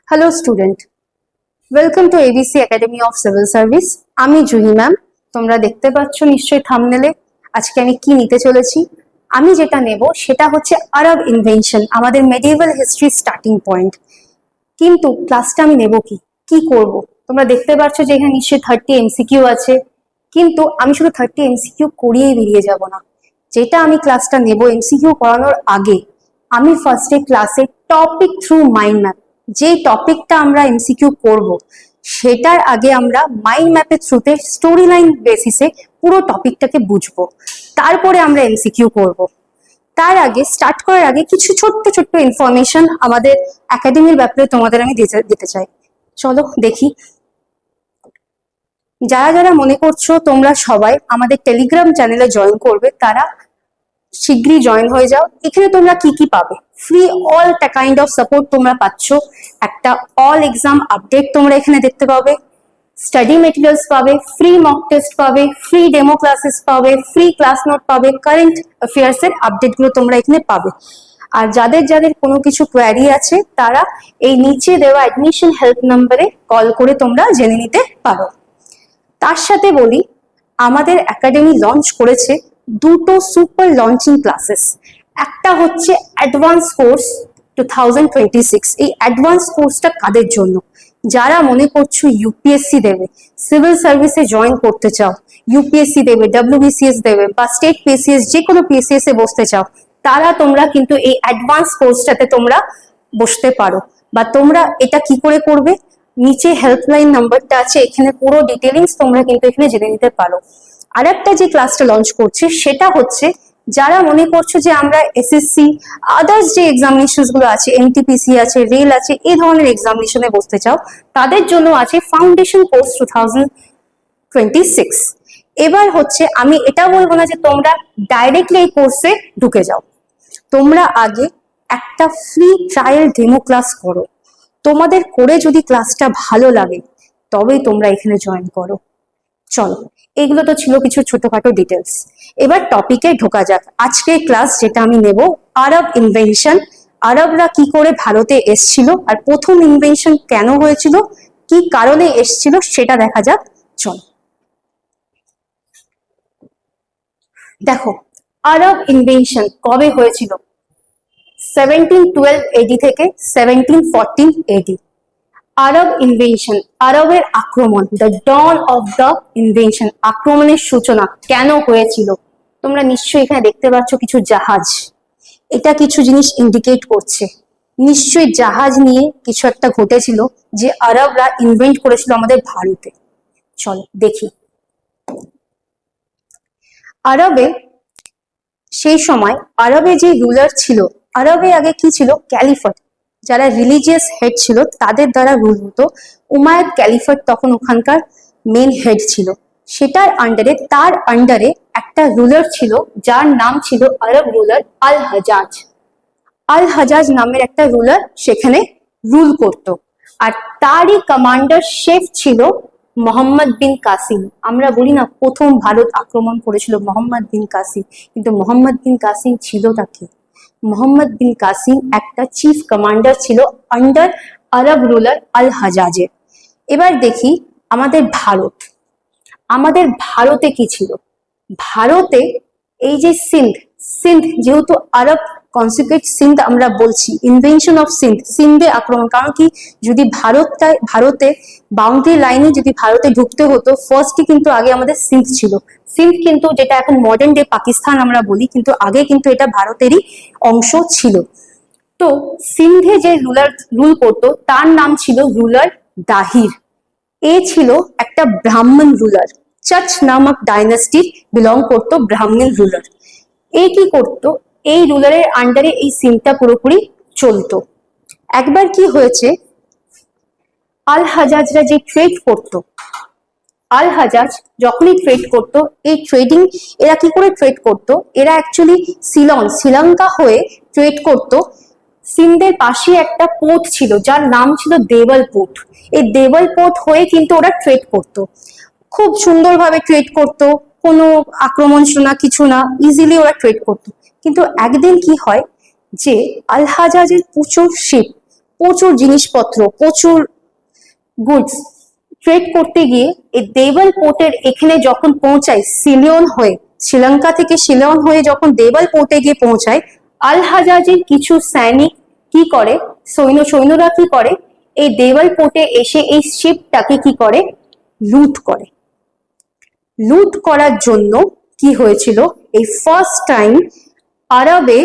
Hello student, welcome to ABC academy of civil service. আমি Juhi ma'am. তোমরা দেখতে পাচ্ছ নিশ্চয়ই থাম্বনেলে আজকে আমি কি নিতে চলেছি। আমি যেটা নেব সেটা হচ্ছে আরব ইনভেনশন, আমাদের মেডিয়েভাল হিস্ট্রি স্টার্টিং পয়েন্ট। কিন্তু ক্লাসটা আমি নেব কি কি করব, তোমরা দেখতে পাচ্ছ যে এখানে নিশ্চয়ই 30 এমসিকিউ আছে। কিন্তু আমি শুধু 30 এমসিকিউ করিয়েই বেরিয়ে যাব না। যেটা আমি ক্লাসটা নেব এমসিকিউ করানোর আগে আমি ফার্স্টে ক্লাসে টপিক থ্রু মাইন্ড ম্যাপ, যে টপিকটা আমরা এমসিকিউ করব সেটার আগে আমরা মাইন্ড ম্যাপের থ্রুতে স্টোরি লাইন বেসিসে পুরো টপিকটাকে বুঝবো, তারপরে আমরা এমসিকিউ করব। তার আগে স্টার্ট করার আগে কিছু ছোট্ট ছোট্ট ইনফরমেশন আমাদের একাডেমির ব্যাপারে তোমাদের আমি দিতে চাই। চলো দেখি। যারা যারা মনে করছো তোমরা সবাই আমাদের টেলিগ্রাম চ্যানেলে জয়েন করবে তারা শীঘ্রই জয়েন হয়ে যাও। এখানে তোমরা কি কি পাবে? Free all kind of support তোমরা পাচ্ছ, একটা অল এক্সাম আপডেট তোমরা এখানে দেখতে পাবে, স্টাডি মেটেরিয়ালস পাবে, ফ্রি মক টেস্ট পাবে, ফ্রি ডেমো ক্লাসেস পাবে, ফ্রি ক্লাস নোট পাবে, কারেন্ট অ্যাফেয়ার্স এর আপডেট গুলো তোমরা এখানে পাবে। আর যাদের যাদের কোনো কিছু কোয়ারি আছে তারা এই নিচে দেওয়া অ্যাডমিশন হেল্প নাম্বারে কল করে তোমরা জেনে নিতে পারো। তার সাথে বলি, আমাদের একাডেমি লঞ্চ করেছে দুটো সুপার লঞ্চিং ক্লাসেস। একটা হচ্ছে অ্যাডভান্স কোর্স 2026। এই অ্যাডভান্স কোর্সটা কাদের জন্য? যারা মনে করছো ইউপিএসসি দেবে, সিভিল সার্ভিসে জয়েন করতে চাও, ইউপিএসসি দেবে, ডব্লিউবিসিএস দেবে বা স্টেট পিসিএস, যে কোনো পিসিএস এ বসতে চাও, তারা তোমরা কিন্তু এই অ্যাডভান্স কোর্সটাতে তোমরা বসতে পারো। বা তোমরা এটা কি করে করবে, নিচে হেল্পলাইন নাম্বারটা আছে, এখানে পুরো ডিটেইলিংস তোমরা কিন্তু এখানে জেনে নিতে পারো। আর একটা যে ক্লাসটা লঞ্চ করছে সেটা হচ্ছে যারা মনে করছো যে আমরা এসএসসি আদার্স যে এক্সামিনেশন গুলো আছে, এনটিপিসি আছে, রেল আছে, এই ধরনের এক্সামিনেশনে বসতে চাও, তাদের জন্য আছে ফাউন্ডেশন কোর্স 2026। এবার হচ্ছে আমি এটা বলবো না যে তোমরা ডাইরেক্টলি এই কোর্সে ঢুকে যাও, তোমরা আগে একটা ফ্রি ট্রায়াল ডেমো ক্লাস করো। তোমাদের করে যদি ক্লাসটা ভালো লাগে তবেই তোমরা এখানে জয়েন করো। চলো, এগুলো তো ছিল কিছু ছোটখাটো ডিটেলস। এবার টপিকে ঢোকা যাক। আজকের ক্লাস যেটা আমি নেব, আরব ইনভেনশন। আরবরা কি করে ভারতে এসছিল আর প্রথম ইনভেনশন কেন হয়েছিল, কি কারণে এসছিল সেটা দেখা যাক। চলো দেখো, আরব ইনভেনশন কবে হয়েছিল? 1712 এডি থেকে 1714 এডি। আরব ইনভেনশন, আরবের আক্রমণ, the dawn of the invention, আক্রমণের সূচনা কেন হয়েছিল? তোমরা নিশ্চয়ই এখানে দেখতে পাচ্ছ কিছু জাহাজ, এটা কিছু জিনিস ইন্ডিকেট করছে নিশ্চয়ই জাহাজ নিয়ে কিছু একটা ঘটেছিল যে আরবরা ইনভেন্ট করেছিল আমাদের ভারতে। চলো দেখি। আরবে সেই সময় আরবে যে রুলার ছিল, আরবে আগে কি ছিল? ক্যালিফাট, যারা রিলিজিয়াস হেড ছিল তাদের দ্বারা রুল হতো। উমায়দ ক্যালিফাট তখন ওখানকার মেন হেড ছিল। সেটার আন্ডারে, তার আন্ডারে একটা রুলার ছিল যার নাম ছিল আরব রুলার আল হাজাজ। আল হাজাজ নামের একটা রুলার সেখানে রুল করত। আর তারই কমান্ডার শেফ ছিল মোহাম্মদ বিন কাসিম। আমরা বলি না প্রথম ভারত আক্রমণ করেছিল মোহাম্মদ বিন কাসিম, কিন্তু মোহাম্মদ বিন কাসিম ছিল তাকে, মোহাম্মদ বিন কাসিম একটা চিফ কমান্ডার ছিল আন্ডার আরব রুলার আল হাজাজের। এবার দেখি আমাদের ভারত, আমাদের ভারতে কি ছিল? ভারতে এই যে সিন্ধ, সিন্ধ যেহেতু আরব কনসিকুয়েট সিন্ধ আমরা বলছি, ইনভেনশন অফ সিন্ধ, সিন্ধে আক্রমণ। কারণ কি, যদি ভারতে বাউন্ডারি লাইনে যদি ভারতে ঢুকতে হতো, ফার্স্টই কিন্তু আগে আমাদের সিন্ধ ছিল। সিন্ধ কিন্তু যেটা এখন মডার্ন ডে পাকিস্তান আমরা বলি, কিন্তু আগে কিন্তু এটা ভারতেরই অংশ ছিল। তো সিন্ধে যে রুল করতো তার নাম ছিল রুলার দাহির। এ ছিল একটা ব্রাহ্মণ রুলার, চচ নামক ডাইনাস্টির বিলং করতো ব্রাহ্মণ রুলার। এ কি করতো, এই রুলারের আন্ডারে এই সিনটা পুরোপুরি চলতো। একবার কি হয়েছে, আল হাজাজরা যে ট্রেড করতো, আল হাজাজ যখনই ট্রেড করতো, এই ট্রেডিং এরা কি করে ট্রেড করতো, এরা অ্যাকচুয়ালি শ্রীলঙ্কা হয়ে ট্রেড করতো। সিন্ধের পাশে একটা পোর্ট ছিল যার নাম ছিল দেওয়াল পোর্ট। এই দেওয়াল পোর্ট হয়ে কিন্তু ওরা ট্রেড করতো, খুব সুন্দরভাবে ট্রেড করতো, কোনো আক্রমণ শোনা কিছু না, ইজিলি ওরা ট্রেড করতো। কিন্তু একদিন কি হয় যে আল হাজাজের প্রচুর শিপ, প্রচুর জিনিসপত্র, প্রচুর গুডস ট্রেড করতে গিয়ে এই দেবল পোর্টের এখানে যখন পৌঁছায়, সিলিয়ন হয়ে, শ্রীলঙ্কা থেকে সিলিয়ন হয়ে যখন দেবল পোর্টে গিয়ে পৌঁছায়, আল হাজাজের কিছু সৈনিক কি করে, সৈন্যরা কি করে, এই দেবল পোর্টে এসে এই শিপটাকে কি করে, লুট করে। লুট করার জন্য কি হয়েছিল, এই ফার্স্ট টাইম আরবে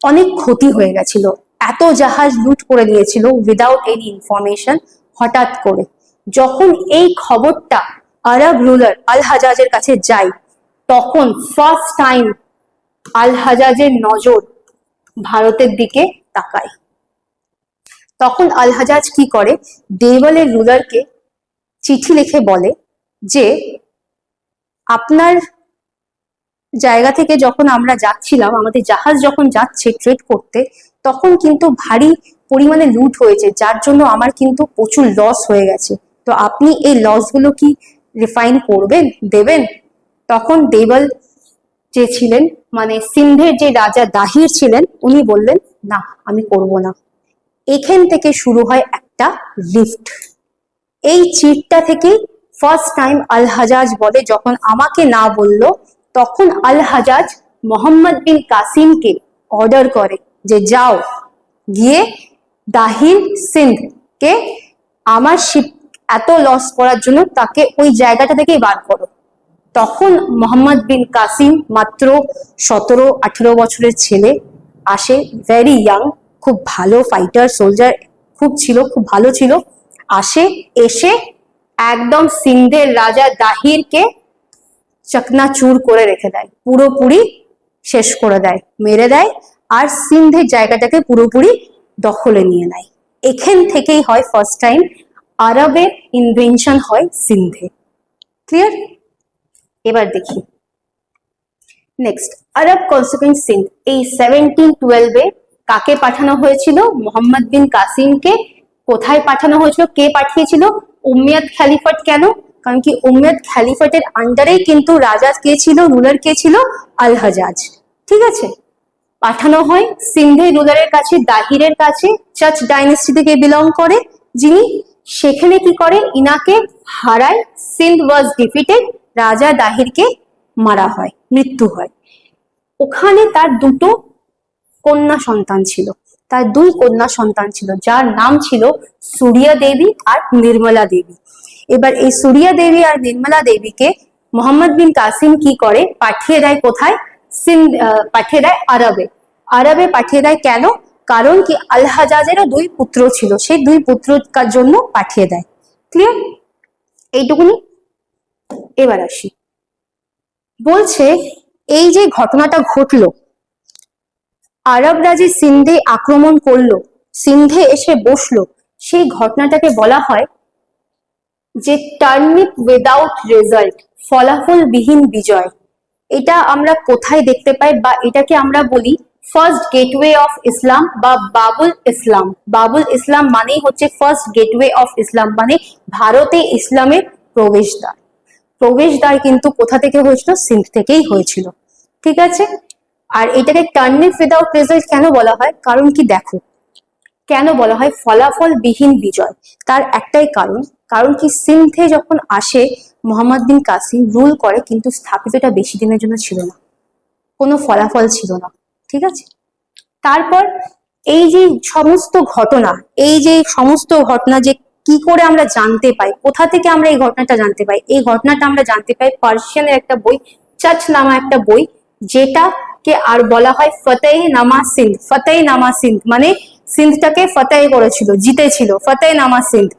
অনেক ক্ষতি হয়ে গেছিল। এত জাহাজ লুট করে নিয়েছিল উইদাউট এনি ইনফরমেশন। হঠাৎ করে যখন এই খবরটা আরব রুলার আল হাজাজের কাছে যায়, তখন ফার্স্ট টাইম আল হাজাজের নজর ভারতের দিকে তাকায়। তখন আল হাজাজ কি করে, দেবলের রুলারকে চিঠি লিখে বলে যে আপনার জায়গা থেকে যখন আমরা যাচ্ছিলাম, আমাদের জাহাজ যখন যাচ্ছে ট্রেড করতে, তখন কিন্তু ভারী পরিমাণে লুট হয়েছে, যার জন্য আমার কিন্তু প্রচুর লস হয়ে গেছে। তো আপনি এই লসগুলো কি রিফাইন করবেন, দেবেন? তখন দেবল যে ছিলেন, মানে সিন্ধের যে রাজা দাহির ছিলেন, উনি বললেন না, আমি করব না। এখান থেকে শুরু হয় একটা রিফট। এই চিটটা থেকে ফার্স্ট টাইম আল হাজাজ বলে, যখন আমাকে না বললো, তখন আল হাজাজ মোহাম্মদ বিন কাসিমকে অর্ডার করে যে যাও গিয়ে দাহির সিন্ধকে, আমার শিপ এত লস করার জন্য তাকে ওই জায়গাটা থেকেই বার করো। তখন মোহাম্মদ বিন কাসিম মাত্র 17-18 বছরের ছেলে, আসে, ভেরি ইয়াং, খুব ভালো ফাইটার সোলজার খুব ভালো ছিল, আসে, এসে একদম সিন্ধের রাজা দাহিরকে চকনাচুর করে রেখে দেয়, পুরোপুরি শেষ করে দেয়, মেরে দেয়, আর সিন্ধের জায়গাটাকে পুরোপুরি দখলে নিয়ে নেয়। এখান থেকেই হয় ফার্স্ট টাইম আরবের ইনভেনশন হয় সিন্ধে। ক্লিয়ার? এবার দেখি নেক্সট, আরব কনসিকুয়েন্স সিন্ধ। এই 1712-এ কাকে পাঠানো হয়েছিল? মোহাম্মদ বিন কাসিমকে। কোথায় পাঠানো হয়েছিল, কে পাঠিয়েছিল? উম্মে খলিফাত। কেন? কারণ কি উম্মে খলিফাতের আন্ডারেই কিন্তু রাজা কে ছিল, রুলার কে ছিল? আল হাজাজ। ঠিক আছে, পাঠানো হয় সিন্ধের রুলারের কাছে, দাহিরের কাছে, চাচ ডাইনেস্টি থেকে বিলং করে যিনি। সেখানে কি করে, ইনাকে হারায়, সিন্ধ ওয়াজ ডিফিটেড, রাজা দাহিরকে মারা হয়, মৃত্যু হয়। ওখানে তার দুটো কন্যা সন্তান ছিল, তার দুই কন্যা সন্তান ছিল, যার নাম ছিল সুরিয়া দেবী আর নির্মলা দেবী। এবার এই সুরিয়া দেবী আর নির্মলা দেবীকে মোহাম্মদ বিন কাসিম কি করে, পাঠিয়ে দেয় কোথায়? সিন্ধ, পাঠিয়ে দেয় আরবে। আরবে পাঠিয়ে দেয় কেন? কারণ কি আল হাজাজেরও দুই পুত্র ছিল, সেই দুই পুত্রর জন্য পাঠিয়ে দেয়। ক্লিয়ার? এইটুকুনি। এবার আসি, বলছে এই যে ঘটনাটা ঘটলো, আরবরা যে সিন্ধে আক্রমণ করলো, সিন্ধে এসে বসলো, সেই ঘটনাটাকে বলা হয় যে টার্নিপ উইদাউট রেজাল্ট, ফলাফল বিহীন বিজয়। এটা আমরা কোথায় দেখতে পাই, বা এটাকে আমরা বলি ফার্স্ট গেটওয়ে অফ ইসলাম বা বাবুল ইসলাম। বাবুল ইসলাম মানেই হচ্ছে ফার্স্ট গেটওয়ে অফ ইসলাম, মানে ভারতে ইসলামের প্রবেশদ্বার। প্রবেশদ্বার কিন্তু কোথা থেকে হয়েছিল? সিন্ধ থেকেই হয়েছিল। ঠিক আছে, আর এটাকে টার্নিপ উইদাউট রেজাল্ট কেন বলা হয়? কারণ কি দেখো, কেন বলা হয় ফলাফল বিহীন বিজয়? তার একটাই কারণ, কারণ কি সিন্ধে যখন আসে মোহাম্মদ বিন কাসিম রুল করে, কিন্তু স্থাপিতটা বেশি দিনের জন্য ছিল না, কোনো ফলাফল ছিল না। ঠিক আছে, তারপর এই যে সমস্ত ঘটনা, যে কি করে আমরা জানতে পাই, কোথা থেকে আমরা এই ঘটনাটা জানতে পাই? এই ঘটনাটা আমরা জানতে পাই পার্সিয়ানের একটা বই, চাচ নামা একটা বই, যেটাকে আর বলা হয় ফতেহ নামা সিন্ধ। ফতেহ নামা সিন্ধ মানে সিন্ধটাকে ফতেহ করেছিল, জিতেছিল, ফতেহ নামা সিন্ধ।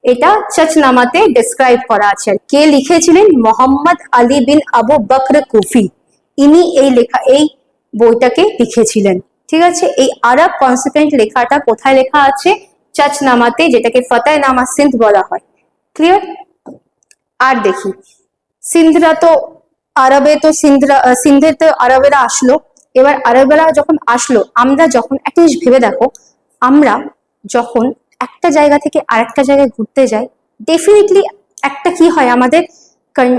এটা চচনামাতে ডেসক্রাইব করা আছে। আর কে লিখেছিলেন? মোহাম্মদ আলী বিন আবু বকর কুফি। ইনি এই বইটাকে লিখেছিলেন। ঠিক আছে, এই আরব কনসিকুয়েন্ট লেখাটা কোথায় লেখা আছে? চচনামাতে, যেটাকে ফতেহ নামা সিন্ধ বলা হয়। ক্লিয়ার? আর দেখি, সিন্ধরা তো আরবে, তো সিন্ধে তো আরবেরা আসলো। এবার আরবেরা যখন আসলো, আমরা যখন একটা জিনিস ভেবে দেখো, আমরা যখন একটা জায়গা থেকে আরেকটা জায়গায় ঘুরতে যাই, ডেফিনেটলি একটা কি হয়, আমাদের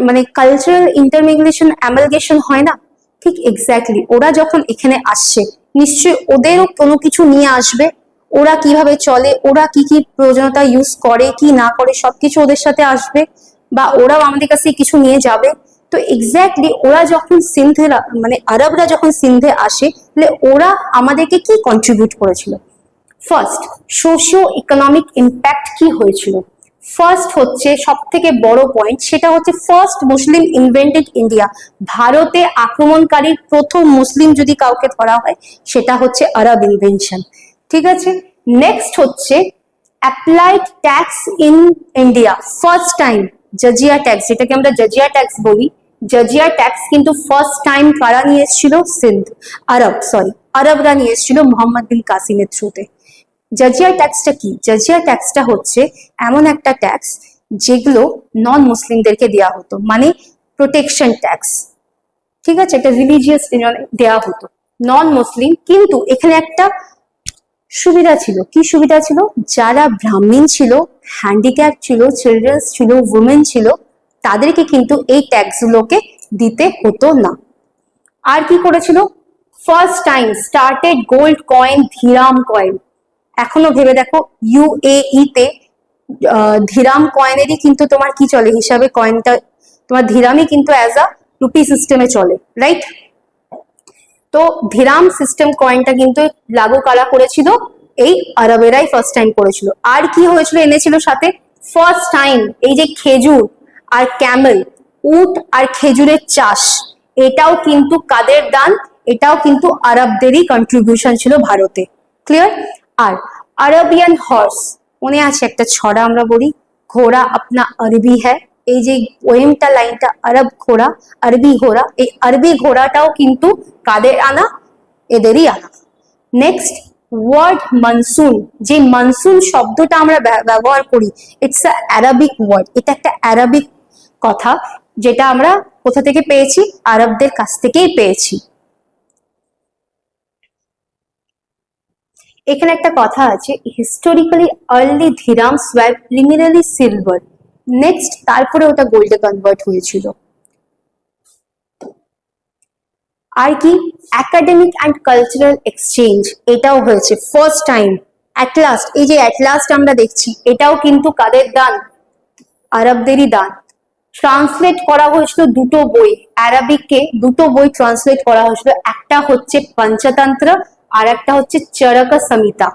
মানে কালচারাল ইন্টারমিগ্রেশন, অ্যামালগেশন হয় না? ঠিক এক্স্যাক্টলি, ওরা যখন এখানে আসছে, নিশ্চয়ই ওদেরও কোনো কিছু নিয়ে আসবে, ওরা কিভাবে চলে, ওরা কি কি প্রয়োজনীয়তা ইউজ করে কি না করে সবকিছু ওদের সাথে আসবে, বা ওরাও আমাদের কাছে কিছু নিয়ে যাবে। তো এক্স্যাক্টলি ওরা যখন সিন্ধে, মানে আরবরা যখন সিন্ধে আসে, তাহলে ওরা আমাদেরকে কি কন্ট্রিবিউট করেছিল? ফার্স্ট, সোশিও ইকোনমিক ইম্প্যাক্ট কি হয়েছিল? ফার্স্ট হচ্ছে সব থেকে বড় পয়েন্ট, সেটা হচ্ছে ফার্স্ট মুসলিম ইনভেন্টেড ইন্ডিয়া। ভারতে আক্রমণকারী প্রথম মুসলিম যদি কাউকে ধরা হয় সেটা হচ্ছে আরব ইনভেনশন। ঠিক আছে, নেক্সট হচ্ছে applied tax in India. First time jizya tax, যেটাকে আমরা জাজিয়া ট্যাক্স বলি, জাজিয়া ট্যাক্স কিন্তু ফার্স্ট টাইম কারা নিয়ে এসেছিল? আরবরা নিয়ে এসেছিল মোহাম্মদ বিন কাসিমের থ্রুতে। জাজিয়া ট্যাক্সটা কি? জাজিয়া ট্যাক্সটা হচ্ছে এমন একটা ট্যাক্স যেগুলো নন মুসলিমদেরকে দেওয়া হতো, মানে প্রোটেকশন ট্যাক্স। ঠিক আছে, এটা রিলিজিয়াস দেওয়া হতো নন মুসলিম, কিন্তু এখানে একটা সুবিধা ছিল। কি সুবিধা ছিল? যারা ব্রাহ্মণ ছিল, হ্যান্ডিক্যাপ ছিল, চিলড্রেন্স ছিল, উমেন ছিল, তাদেরকে কিন্তু এই ট্যাক্স গুলোকে দিতে হতো না। আর কি করেছিল? First time started gold coin, dirham coin. এখনো ভেবে দেখো, ইউএই তে ধীরাম কয়েনেরই কিন্তু তোমার কি চলে হিসাবে, কয়েনটা তোমার ধীরামই কিন্তু অ্যাজ আ রুপি সিস্টেমে চলে, রাইট? তো ধীরাম সিস্টেম কয়েনটা কিন্তু লাগু কারা করেছিল? এই আরবেরাই ফার্স্ট টাইম করেছিল। আর কি হয়েছিল, এনেছিল সাথে ফার্স্ট টাইম এই যে খেজুর আর ক্যামেল, উট আর খেজুরের চাষ, এটাও কিন্তু কাদের দান? এটাও কিন্তু আরবদেরই কন্ট্রিবিউশন ছিল ভারতে। ক্লিয়ার? আর আরবিয়ান হর্স, মনে আছে একটা ছড়া আমরা বলি, ঘোড়া আপনা আরবি হ্যায়। এই যে পোয়েমটা, লাইনটা, আরব ঘোড়া আরবি ঘোড়া, এই আরবি ঘোড়াটাও কিন্তু কাদের আনা? এদেরই আনা। নেক্সট ওয়ার্ড মনসুন, যে মনসুন শব্দটা আমরা ব্যবহার করি, ইটস আ অ্যারাবিক ওয়ার্ড। এটা একটা অ্যারাবিক কথা, যেটা আমরা কোথা থেকে পেয়েছি? আরবদের কাছ থেকেই পেয়েছি। এখানে একটা কথা আছে, historically early dirhams were primarily silver. Next তারপরে ওটা গোল্ডে কনভার্ট হয়েছিল। আর কি? একাডেমিক অ্যান্ড কালচারাল এক্সচেঞ্জ, এটাও হয়েছে ফার্স্ট টাইম। অ্যাটলাস্ট, এই যে অ্যাটলাস্ট আমরা দেখছি, এটাও কিন্তু কাদের দান? আরবদেরই দান। ট্রান্সলেট করা হয়েছিল দুটো বই, অ্যারাবিককে দুটো বই ট্রান্সলেট করা হয়েছিল, একটা হচ্ছে পঞ্চতন্ত্র আর একটা হচ্ছে চরকা সমিতা।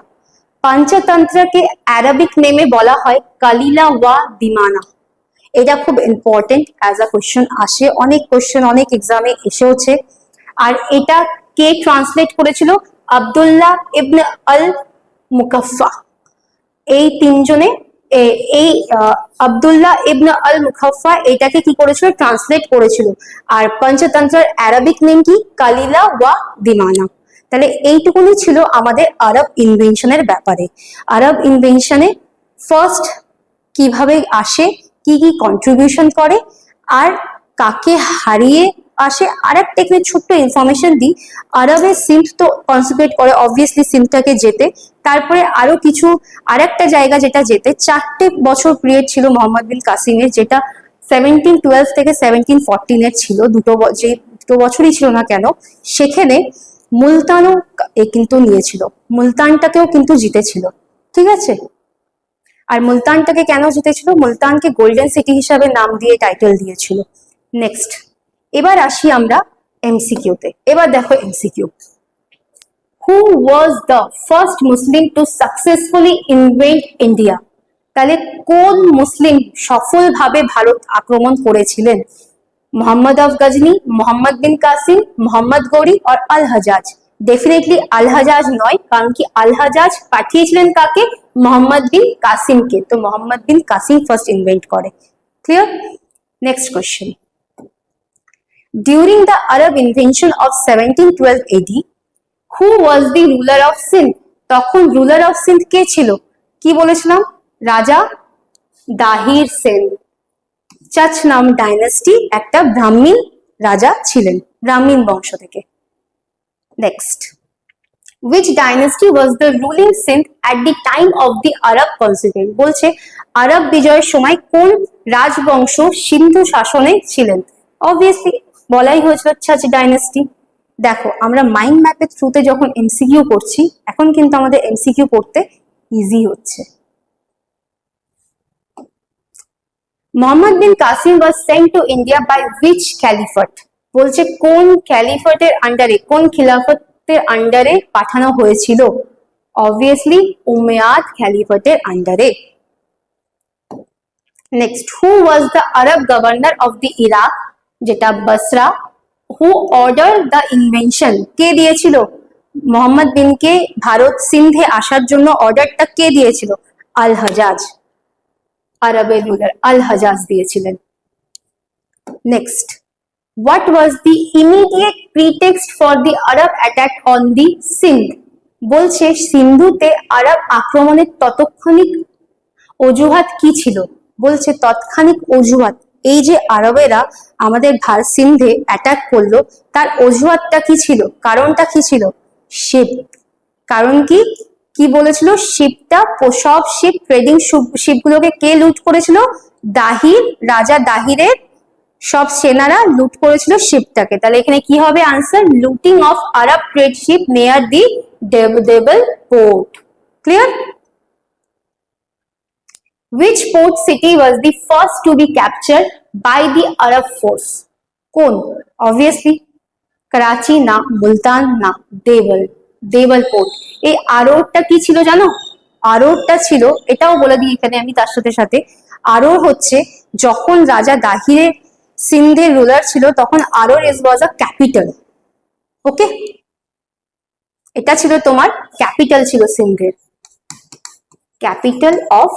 পঞ্চতন্ত্রকে অ্যারাবিক নেমে বলা হয় কালিলা ওয়া দিমানা। এটা খুব ইম্পর্টেন্ট, অ্যাজ আ কোশ্চেন আসে, অনেক কোশ্চেন অনেক এক্সামে এসেওছে। আর এটা কে ট্রান্সলেট করেছিল? আব্দুল্লাহ ইবনে আল মুকাফফা। এই তিনজনে, এই আব্দুল্লাহ ইবনে আল মুকাফফা এটাকে কি করেছিল? ট্রান্সলেট করেছিল। আর পঞ্চতন্ত্রের অ্যারাবিক নেম কি? কালিলা ওয়া দিমানা। তাহলে এইটুকুনি ছিল আমাদের আরব ইনভেনশনের ব্যাপারে। আরব ইনভেনশনে ফার্স্ট কিভাবে আসে, কি কি কন্ট্রিবিউশন করে, আর কাকে হারিয়ে আসে। আর একটা এখানে ছোট্ট ইনফরমেশন দিই, আরবে সিন্ধ তো কনসেন্ট্রেট করে অবভিয়াসলি সিন্ধটাকে যেতে, তারপরে আরো কিছু আরেকটা জায়গা যেটা যেতে 4টে বছর পিরিয়ড ছিল মোহাম্মদ বিন কাসিমের, যেটা 1712 থেকে 1714 ছিল। যে দুটো বছরই ছিল না কেন, সেখানে মুলতানও কিন্তু নিয়েছিল, মুলতানটাকেও কিন্তু জিতেছিল। ঠিক আছে, আর মুলতানটাকে কেন জিতেছিল? মুলতানকে গোল্ডেন সিটি হিসাবে নাম দিয়ে টাইটেল দিয়েছিল। নেক্সট, এবার আসি আমরা এমসিকিউতে। এবার দেখো MCQ, who was the first Muslim to successfully invade India? তাহলে কোন মুসলিম সফলভাবে ভারত আক্রমণ করেছিলেন? মোহাম্মদ আফ গজনি, মোহাম্মদ বিন কাসিম, মোহাম্মদ গৌরি আর আল হাজাজ। ডেফিনেটলি আল হাজাজ নয়, কারণ কি আল হাজাজ পাঠিয়েছিলেন কাকে? মোহাম্মদ বিন কাসিমকে। তো মোহাম্মদ বিন কাসিম ফার্স্ট ইনভেন্ট করে। Clear? Next question, during the Arab invention of 1712 AD, who was the ruler of Sindh? তখন রুলার অফ সিন্ধ কে ছিল? কি বলেছিলাম? রাজা দাহির সেন। চাচনাম ডাইনাস্টি, একটা ব্রাহ্মণ রাজা ছিলেন, ব্রাহ্মণ বংশ থেকে। Next, which dynasty was the ruling Sindh at the time of the Arab conquest? বলছে আরব বিজয়ের সময় কোন রাজবংশ সিন্ধু শাসনে ছিলেন? অবভিয়াসলি বলাই হয়েছিল ছাচ ডাইনাস্টি। দেখো আমরা মাইন্ড ম্যাপের থ্রুতে যখন এমসিকিউ করছি, এখন কিন্তু আমাদের এমসিকিউ পড়তে ইজি হচ্ছে। Muhammad bin Qasim was sent to India by which caliphate? বলছে কোন ক্যালিফাটের আন্ডারে, কোন খিলাফতের আন্ডারে পাঠানো হয়েছিল? অবভিয়াসলি উমাইয়াদ ক্যালিফাটের আন্ডারে। Next, who was the Arab governor of the Iraq, যেটা বসরা, হু অর্ডার দ্য ইনভেনশন, কে দিয়েছিল মোহাম্মদ বিনকে ভারত সিন্ধে আসার জন্য অর্ডারটা কে দিয়েছিল? আল হাজাজ, আরবের রুলার আল হাজাজ দিয়েছিলেন। Next, what was the immediate pretext for the Arab attack on the Sindh? বলছে সিন্ধুতে আরব আক্রমণের তৎক্ষণিক অজুহাত কি ছিল? বলছে তৎক্ষণিক অজুহাত, এই যে আরবেরা আমাদের সিন্ধে অ্যাটাক করলো, তার অজুহাতটা কি ছিল, কারণটা কি ছিল? শিপ। কারণ কি কি বলেছিল? শিপটা, সব শিপ, ট্রেডিং শিপগুলোকে কে লুট করেছিল? দাহির, রাজা দাহিরের সব সেনারা লুট করেছিল শিপটাকে। তাহলে এখানে কি হবে answer? Looting of Arab trade ship near the Debal port. Clear? Which port city was the first to be captured by the Arab force? কোন? Obviously করাচি না, মুলতান না, দেবল পোর্ট। এই আরোরটা কি ছিল জানো? আরোরটা ছিল, এটাও বলে দিই এখানে আমি তার সাথে সাথে, আরোর হচ্ছে যখন রাজা দাহিরের সিন্ধের রুলার ছিল তখন আরোর ওয়াজ আ ক্যাপিটাল। ওকে, এটা ছিল তোমার ক্যাপিটাল, ছিল সিন্ধের capital of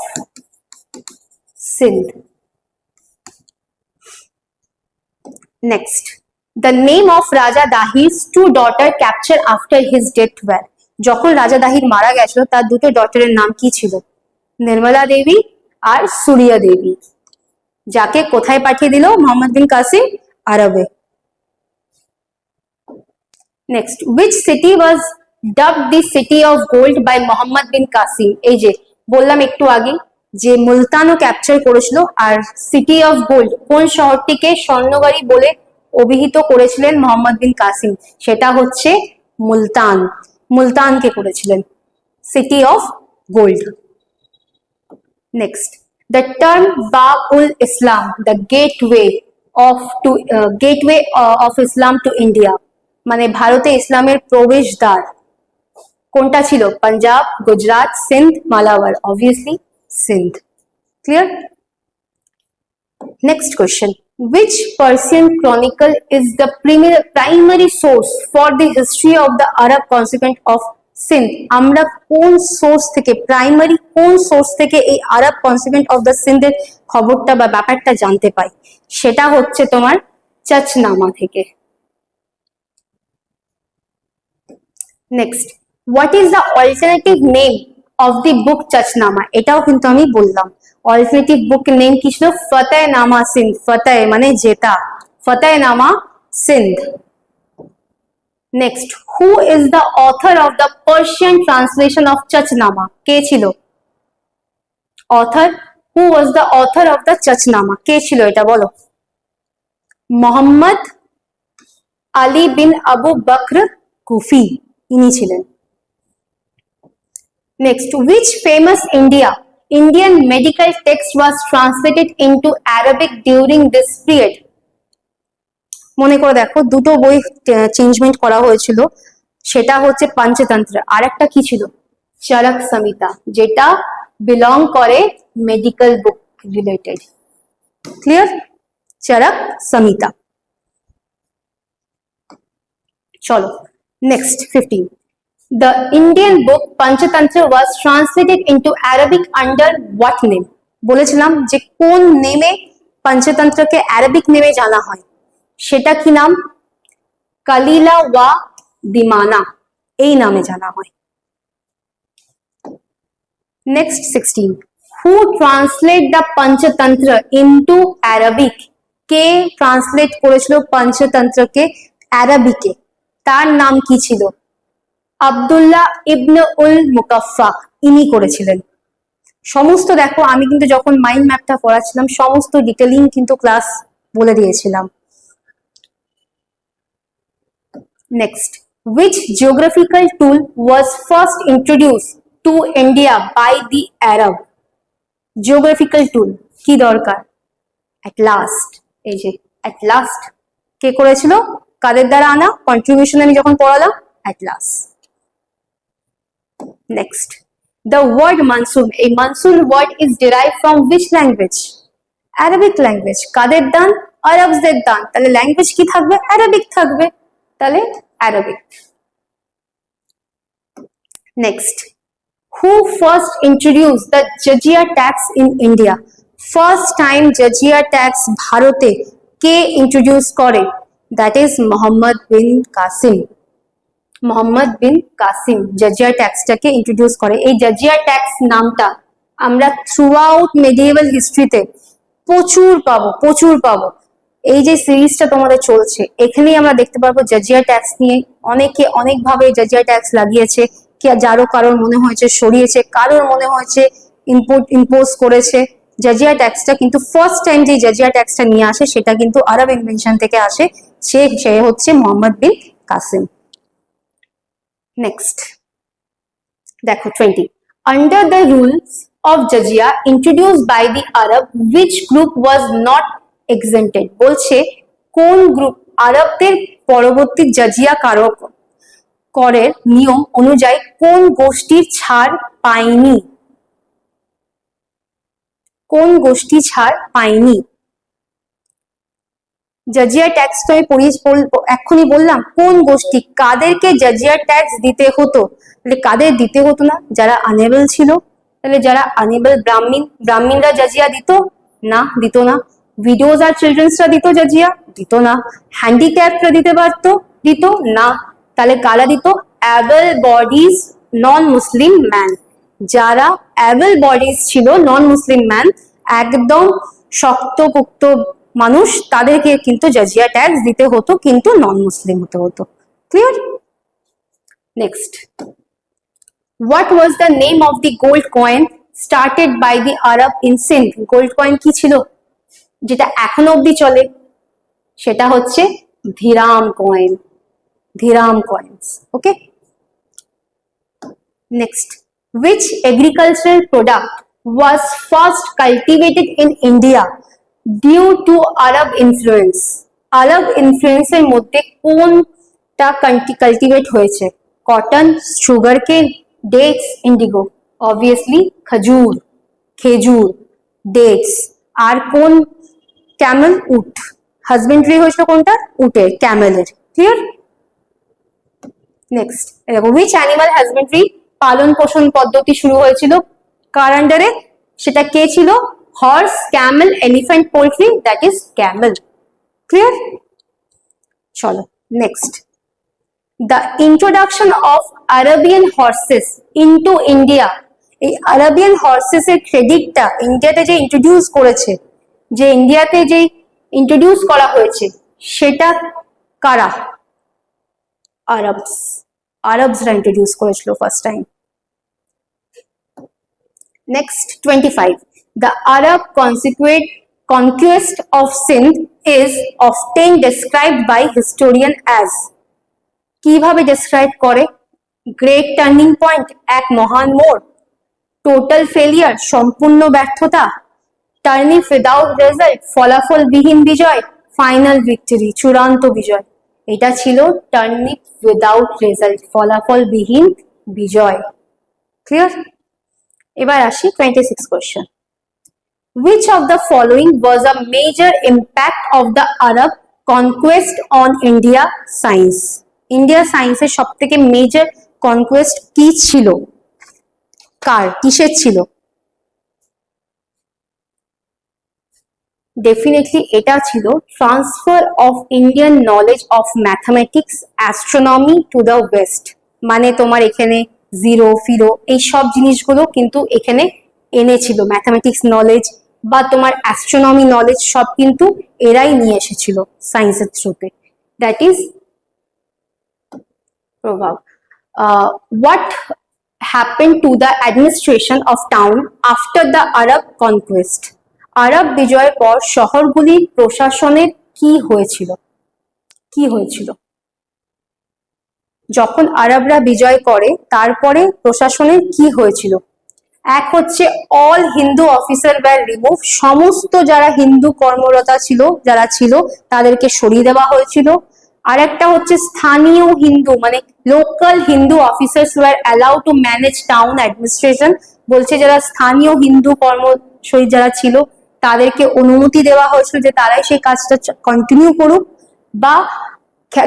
Sindh. Next, the name of Raja Dahir's two daughter captured after his death were? যখন রাজা দাহির মারা গেছিল তার দুটো ডটারের নাম কি ছিল? নির্মলা দেবী আর সুরিয়া দেবী, যাকে কোথায় পাঠিয়ে দিল মোহাম্মদ বিন কাসিম? আরবে। Next, which city was dubbed the city of gold by Muhammad bin Qasim? এই যে বললাম একটু আগে যে মুলতানও ক্যাপচার করেছিল, আর সিটি অফ গোল্ড কোন শহরটিকে স্বর্ণগাড়ি বলে অভিহিত করেছিলেন মোহাম্মদ বিন কাসিম? সেটা হচ্ছে মুলতান। মুলতানকে করেছিলেন city of gold. Next, the term Bab-ul Islam, the gateway of Islam to India, মানে ভারতে ইসলামের প্রবেশদ্বার, কোনটা ছিল? Punjab, Gujarat, Sindh, Malabar. Obviously Sindh. Clear? Next question, which Persian chronicle is the primary source for the history of the Arab consequent of Sindh? আমরা কোন source থেকে, primary কোন সোর্স থেকে এই আরব কনসিকুয়েন্ট অফ দ্য সিন্ধের খবরটা বা ব্যাপারটা জানতে পাই? সেটা হচ্ছে তোমার চচনামা থেকে। Next, what is the alternative name of the book Chachnama? এটাও কিন্তু আমি বললাম। অল্টারনেটিভ বুক নেম কি ছিল? ফতেহনামা সিন্ধ। ফতেহ মানে জেতা, Fatehnama Sindh. Next, who is the author of the Persian translation of Chachnama? কে ছিল author? Who was the author of the Chachnama? কে ছিল এটা বলো? মোহাম্মদ আলী বিন আবু বকর কুফি, ইনি ছিলেন। Next, which famous Indian medical text was translated into Arabic during this period? মনে করে দেখো, দুটো বই চেঞ্জমেন্ট করা হয়েছিল, সেটা হচ্ছে পঞ্চতন্ত্র, আর একটা কি ছিল? চরক সংহিতা, যেটা বিলং করে মেডিকেল বুক রিলেটেড। ক্লিয়ার? চরক সংহিতা। চলো next 15, the Indian book Panchatantra was translated into Arabic under what name? বলেছিলাম যে কোন নেমে পঞ্চতন্ত্রকে আরবিক নেমে জানা হয়, সেটা কি নাম? কালিলা ওয়া দিমানা, এই নামে জানা হয়। Next 16, who translate the Panchatantra into Arabic? K translate করেছিল পঞ্চতন্ত্রকে আরবিকে? তার নাম কি ছিল? আব্দুল্লাহ ইবনে উল মুকাফফা, ইনি করেছিলেন। সমস্ত দেখো আমি কিন্তু যখন মাইন্ড ম্যাপটা পড়াচ্ছিলাম সমস্ত ডিটেলিং কিন্তু ক্লাস বলে দিয়েছিলাম। Next, which geographical tool was first introduced to India by the Arab? Geographical tool কি দরকার? At last, এই যে at last কে করেছিল? কাদের দ্বারা আনা? কন্ট্রিবিউশন আমি যখন পড়ালাম, at last. Next, the word monsoon, a monsoon word is derived from which language? Arabic language. কাদের দান? আরবদের দান। তাহলে ল্যাঙ্গুয়েজ কি থাকবে? অ্যারাবিক থাকবে। তাহলে Arabic. Next, who first introduced the jizya tax in India? First time jizya tax ভারতে কে ইন্ট্রোডিউস করে? That is Muhammad bin Qasim. Muhammad bin Qasim jizya ট্যাক্সটাকে ইন্ট্রোডিউস করে। এই জজিয়া ট্যাক্স নামটা আমরা থ্রু আউট মেডিয়েভাল হিস্ট্রিতে প্রচুর পাবো। এই যে সিরিজটা তোমাদের চলছে, এখানেই আমরা দেখতে পারবো জজিয়া ট্যাক্স নিয়ে অনেকে অনেকভাবে জজিয়া ট্যাক্স লাগিয়েছে। কারোর মনে হয়েছে সরিয়েছে, কারোর মনে হয়েছে ইম্পোজ করেছে। জজিয়া ট্যাক্সটা কিন্তু ফার্স্ট টাইম যে জজিয়া ট্যাক্সটা নিয়ে আসে সেটা কিন্তু আরব ইনভেনশন থেকে আসে। সে হচ্ছে মোহাম্মদ বিন কাসিম। Next, দেখো 20, under the rules of jizya introduced by the Arab, which group was not exempted? বলছে কোন গ্রুপ আরবদের পরবর্তী জজিয়া করের নিয়ম অনুযায়ী কোন গোষ্ঠীর ছাড় পায়নি? কোন গোষ্ঠী ছাড় পায়নি? জজিয়া ট্যাক্স তো আমি এক্ষুনি বললাম কোন গোষ্ঠী, কাদেরকে জজিয়া ট্যাক্স দিতে হতো? তাহলে কাদের দিতে হতো না? যারা আনেবল ছিল। তাহলে যারা আনেবল ব্রাহ্মণরা জজিয়া দিত না? দিত না। উইডোজ আর চিলড্রেন্সরা দিত জজিয়া? দিত না। হ্যান্ডিক্যাপরা দিতে পারতো? দিত না। তাহলে কারা দিত? অ্যাবল বডিজ, নন মুসলিম ম্যান। যারা অ্যাবল বডিজ ছিল, নন মুসলিম ম্যান, একদম শক্তপোক্ত মানুষ, তাদেরকে কিন্তু জজিয়া ট্যাক্স দিতে হতো, কিন্তু নন মুসলিম হতে হতো। Clear? Next, what was the name of the gold coin started by the Arab in Sindh? Gold coin কি ছিল যেটা এখনো অব্দি চলে? সেটা হচ্ছে ধীরাম কয়েন। ধীরাম coins. Okay. Next, which agricultural product was first cultivated in India due to Arab influence? Arab ইনফ্লুয়েন্সের মধ্যে কোনটা কাল্টিভেট হয়েছে? Cotton, sugar cane, dates, indigo? Obviously খেজুর, ডেটস। আর কোন? ক্যামেল, উট। হাজবেন্ডারি হয়েছিল কোনটা? উটের, ক্যামেলের। Clear? Next, which animal husbandry পালন পোষণ পদ্ধতি শুরু হয়েছিল কার আন্ডারে? সেটা কে ছিল? Horse, camel, elephant, poultry, that is camel. Clear? চলো next, the introduction of Arabian horses into India. এই আরাবিয়ান হর্সেস এর ক্রেডিটটা ইন্ডিয়াতে যে ইন্ট্রোডিউস করেছে, যে ইন্ডিয়াতে যে ইন্ট্রোডিউস করা হয়েছে, সেটা কারা? আরবসরা ইন্ট্রোডিউস করেছিল first time. Next, 25, the Arab conquest of Sindh is often described by historian as? কিভাবে ডেসক্রাইব করে? গ্রেট টার্নিং পয়েন্ট, এক মহান মোড়, টোটাল ফেলিয়ার, সম্পূর্ণ ব্যর্থতা, টার্নিং উইদাউট রেজাল্ট, ফলাফলবিহীন বিজয়, ফাইনাল ভিক্টরি, চূড়ান্ত বিজয়। এটা ছিল টার্নিং উইদাউট রেজাল্ট, ফলাফলবিহীন বিজয়। ক্লিয়ার? এবার আসি 26 question. Which of the following was a major impact of the Arab conquest on India science? India সায়েন্সের সব থেকে মেজর কনকোয়েস্ট কি ছিল? কার, কিসের ছিল? ডেফিনেটলি এটা ছিল transfer of Indian knowledge of mathematics, astronomy to the West. মানে তোমার এখানে জিরো ফিরো এই সব জিনিসগুলো কিন্তু এখানে এনেছিল। ম্যাথামেটিক্স নলেজ বা তোমার অ্যাস্ট্রোনমি নলেজ সব কিন্তু এরাই নিয়ে এসেছিল সায়েন্সের থ্রুতে। দ্যাট ইজ প্রভাব। What happened to the administration of town after the Arab conquest? আরব বিজয়ের পর শহরগুলির প্রশাসনের কি হয়েছিল? কি হয়েছিল? যখন আরবরা বিজয় করে তারপরে প্রশাসনের কি হয়েছিল? এক হচ্ছে all Hindu officer were remove, সমস্ত যারা হিন্দু কর্মরতা ছিল যারা ছিল তাদেরকে সরিয়ে দেওয়া হয়েছিল। আর একটা হচ্ছে স্থানীয় হিন্দু মানে local Hindu officers were allow to manage town administration, বলছে যারা স্থানীয় হিন্দু কর্মচারী যারা ছিল তাদেরকে অনুমতি দেওয়া হয়েছিল যে তারাই সেই কাজটা কন্টিনিউ করুক। বা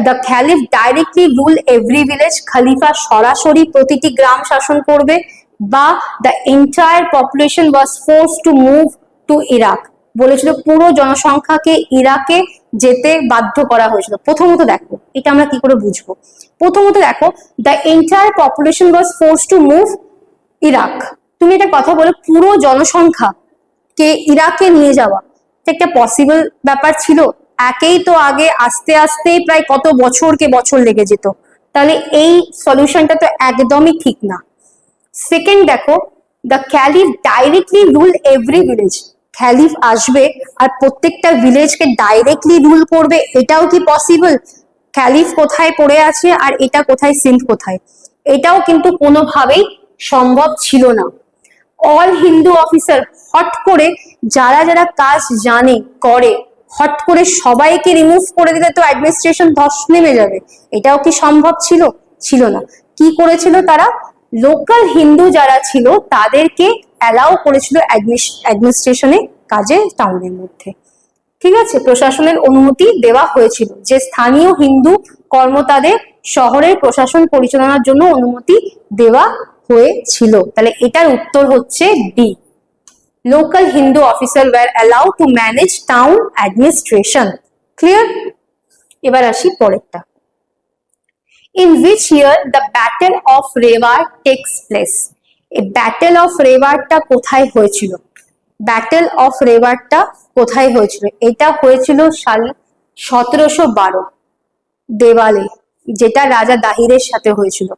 the caliph directly rule every village, খলিফা সরাসরি প্রতিটি গ্রাম শাসন করবে। বা the entire population was force to move to Iraq, বলেছিল পুরো জনসংখ্যাকে ইরাকে যেতে বাধ্য করা হয়েছিল। প্রথমত দেখো এটা আমরা কি করে বুঝবো, প্রথমত দেখো the entire population was force to move Iraq, তুমি এটা কথা বলো পুরো জনসংখ্যা কে ইরাকে নিয়ে যাওয়া একটা পসিবল ব্যাপার ছিল? একেই তো আগে আস্তে আস্তে প্রায় কত বছর লেগে যেত, তাহলে এই সলিউশনটা তো একদমই ঠিক না। সেকেন্ড দেখো the caliph directly rule every village, caliph আসবে আর প্রত্যেকটা ভিলেজকে ডাইরেক্টলি রুল করবে, এটাও কি পসিবল? ক্যালিফ কোথায় পড়ে আছে আর এটা কোথায়, সিন্ধ কোথায়, এটাও কিন্তু কোনোভাবেই সম্ভব ছিল না। অল হিন্দু অফিসার, হট করে যারা যারা কাজ জানে করে হট করে সবাইকে রিমুভ করে দিলে তো অ্যাডমিনিস্ট্রেশন ধস নেমে যাবে, এটাও কি সম্ভব ছিল? ছিল না। কি করেছিল তারা? লোকাল হিন্দু যারা ছিল তাদেরকে অ্যালাউ করেছিল অ্যাডমিনিস্ট্রেশনে কাজে টাউনের মধ্যে, ঠিক আছে, প্রশাসনের অনুমতি দেওয়া হয়েছিল যে স্থানীয় হিন্দু কর্মতাদের শহরের প্রশাসন পরিচালনার জন্য অনুমতি দেওয়া হয়েছিল। তাহলে এটার উত্তর হচ্ছে D, local Hindu officer were allow to manage town administration. Clear? এবার আসি পরেরটা। In which year the Battle of Rewar takes place? এই ব্যাটেল অফ রেওয়ারটা কোথায় হয়েছিল? ব্যাটেল অফ রেওয়ারটা কোথায় হয়েছিল? এটা হয়েছিল সাল 1712 দেওয়ালে, যেটা রাজা দাহিরের সাথে হয়েছিল।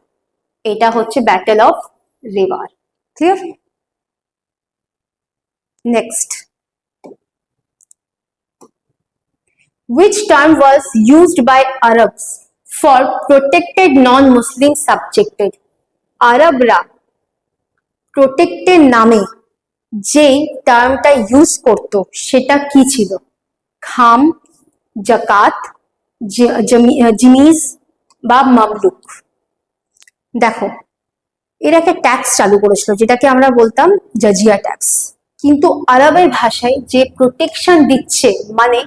এটা হচ্ছে battle of Rewar. Clear? Next, which term was used by Arabs for protected non-Muslim subjected? আরবরা প্রোটেক্টেড নামে যেই টার্মটা ইউজ করত সেটা কি ছিল? খাম, জাকাত, জিমিজ বা মামলুক। দেখো এর একটা ট্যাক্স চালু করেছিল যেটাকে আমরা বলতাম জাজিয়া ট্যাক্স, কিন্তু আরবের ভাষায় যে প্রোটেকশন দিচ্ছে মানে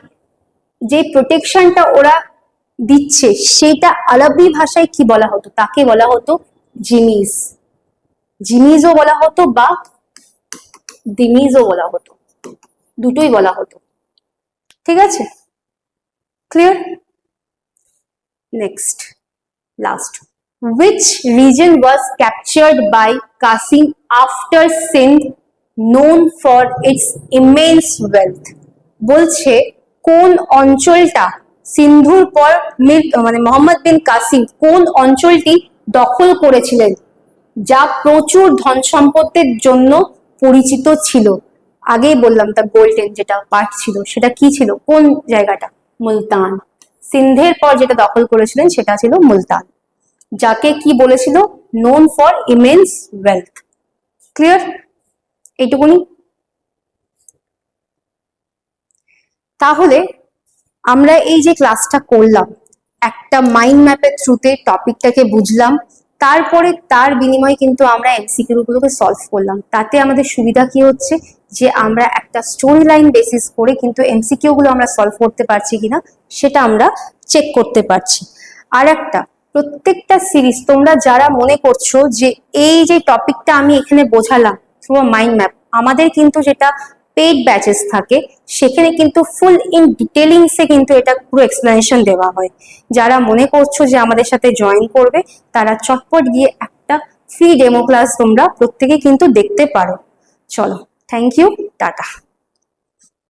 যে প্রোটেকশনটা ওরা দিচ্ছে সেটা আরবি ভাষায় কি বলা হতো? তাকে বলা হতো জিমিজ, জিমিজও বলা হতো বা দিমিজও বলা হতো, দুটোই বলা হতো। ঠিক আছে? Clear? Next, last, which region was captured by Qasim after Sindh known for its immense wealth? বলছে কোন অঞ্চলটা সিন্ধুর পর মানে মোহাম্মদ বিন কাসিম কোন অঞ্চলটি দখল করেছিলেন যা প্রচুর ধন সম্পদের জন্য পরিচিত ছিল? আগেই বললাম তা গোল্ডেন যেটা পার্ট ছিল সেটা কি ছিল? কোন জায়গাটা? মুলতান। সিন্ধের পর যেটা দখল করেছিলেন সেটা ছিল মুলতান, যাকে কি বলেছিল? Known for immense wealth. Clear? এইটুকুনি। তাহলে আমরা এই যে ক্লাসটা করলাম একটা মাইন্ড ম্যাপের থ্রুতে টপিকটাকে বুঝলাম, তারপরে তার বিনিময়ে কিন্তু আমরা এমসিকিউ গুলোকে সলভ করলাম। তাতে আমাদের সুবিধা কি হচ্ছে যে আমরা একটা স্টোরি লাইন বেসিস করে কিন্তু এমসিকিউ গুলো আমরা সলভ করতে পারছি কিনা সেটা আমরা চেক করতে পারছি। আর একটা, প্রত্যেকটা সিরিজ তোমরা যারা মনে করছো যে এই যে টপিকটা আমি এখানে বোঝালাম থ্রু আ মাইন্ড ম্যাপ, আমাদের কিন্তু যেটা পেইড ব্যাচেস থাকে সেখানে কিন্তু ফুল ইন ডিটেলিংসে কিন্তু এটা পুরো এক্সপ্লেনেশন দেওয়া হয়। যারা মনে করছো যে আমাদের সাথে জয়েন করবে তারা চটপট গিয়ে একটা ফ্রি ডেমো ক্লাস তোমরা প্রত্যেকে কিন্তু দেখতে পারো। চলো, থ্যাংক ইউ, টাটা।